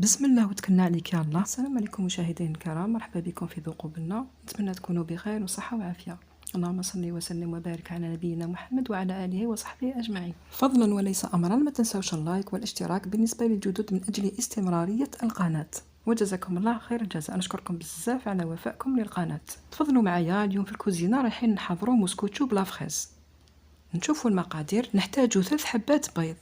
بسم الله وتكلنا عليك يا الله. السلام عليكم مشاهدينا الكرام، مرحبا بكم في ذوق بنا. نتمنى تكونوا بخير وصحة وعافية. اللهم صل وسلم وبارك على نبينا محمد وعلى آله وصحبه أجمعين. فضلا وليس أمرا، ما تنسوش اللايك والاشتراك بالنسبة للجدد من أجل استمرارية القناة، وجزاكم الله خير الجزاء. نشكركم بزاف على وفائكم للقناة. تفضلوا معايا اليوم في الكوزينة، رايحين نحضروا موسكوتشو بلا فريز. نشوفوا المقادير. نحتاج 3 حبات بيض،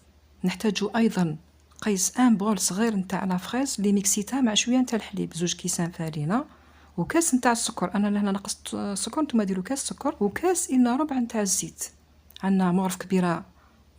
نحتاج أيضا قيس ان بول صغير نتاع لا فريز اللي ميكسيتها مع شويه نتاع الحليب، 2 كيسان فرينه، وكاس نتاع السكر. انا لهنا نقصت السكر، نتوما ديروا كاس سكر، وكاس الا ربع نتاع الزيت. عندنا مغرف كبيره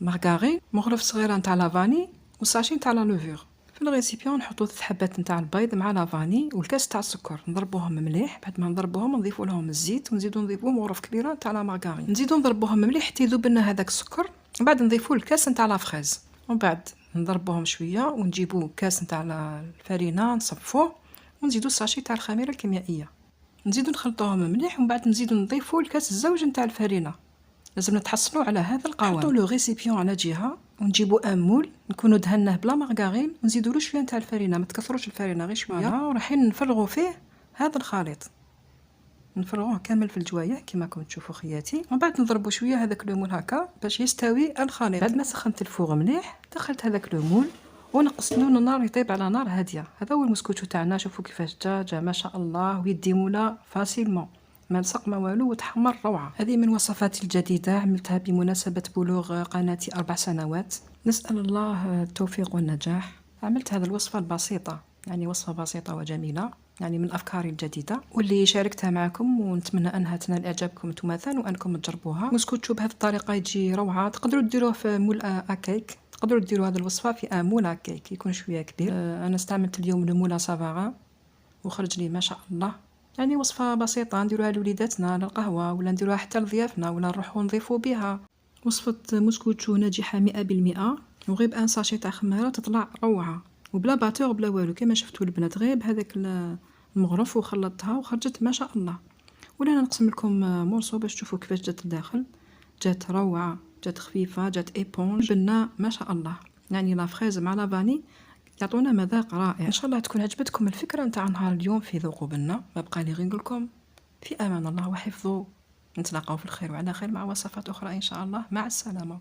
مارغارين، مغرف صغيره نتاع لافاني، وساشي نتاع لا لوفور. في الريسيبيون نحطوا 3 حبات نتاع البيض مع لافاني والكاس تاع السكر، نضربوهم مليح. بعد ما نضربوهم نضيفوا لهم الزيت، ونزيدوا نضيفوا مغرف كبيره نتاع لا مارغارين، نزيدوا نضربوهم مليح حتى يذوب لنا هذاك السكر. بعد نضيفوا الكاس نتاع لا فريز، ومن بعد نضربوهم شويه ونجيبوا كاس نتاع الفرينه نصفوه، ونزيدوا الساشي تاع الخميره الكيميائيه، نزيدوا نخلطوهم مليح. ومن بعد نزيدوا نضيفوا الكاس الزوج نتاع الفرينه. لازم نتحصلوا على هذا القوام. نحطوا لو ريسيبيون على جهه، ونجيبوا ان مول نكونوا دهناه بلا مارغارين، ونزيدوا له شويه نتاع الفرينه، ما تكثروش الفرينه غير شويه. ورايحين نفرغوا فيه هذا الخليط، نفرغوه كامل في الجوايه كما راكم تشوفوا خياتي. ومن بعد نضربوا شويه هذاك لو مول هكا باش يستوي الخليط. بعد ما سخنت الفوغ مليح، دخلت هذاك لو مول ونقصت له النار يطيب على نار هاديه. هذا هو المسكوتشو تاعنا. شوفوا كيفاش جا ما شاء الله، ويدي مولا فاسيلمون، ما لصق ما والو، وتحمر روعه. هذه من وصفاتي الجديده، عملتها بمناسبه بلوغ قناتي 4 سنوات. نسال الله التوفيق والنجاح. عملت هذه الوصفه البسيطه، يعني وصفه بسيطه وجميله، يعني من افكاري الجديده واللي شاركتها معكم، ونتمنى انها تنال اعجابكم انتم ثاني وانكم تجربوها. موسكوتشو بهذه الطريقه يجي روعه. تقدروا ديروه في مول اكيك، تقدروا ديروا هذه الوصفه في مول اكيك يكون شويه كبير. انا استعملت اليوم المول سافارا وخرج لي ما شاء الله. يعني وصفه بسيطه نديروها لوليداتنا للقهوه، ولا نديروها حتى لضيافنا، ولا نروحوا نضيفوا بها. وصفه موسكوتشو ناجحه 100%، وغير بان ساشي تاع خميره تطلع روعه، وبلا باتور بلا والو. كما شفتوا البنات غير بهذاك المغرف وخلطتها وخرجت ما شاء الله. ولا نقسم لكم مورسو باش تشوفوا كيفاش جات الداخل. جات روعه، جات خفيفه، جات ايبونج بنا ما شاء الله. يعني لا فريز مع لا فاني يعطونا مذاق رائع. ان شاء الله تكون عجبتكم الفكره نتاع نهار اليوم في ذوق بنا. ما بقى لي غير نقول لكم في امان الله وحفظه. نتلاقاو في الخير وعلى خير مع وصفات اخرى ان شاء الله. مع السلامه.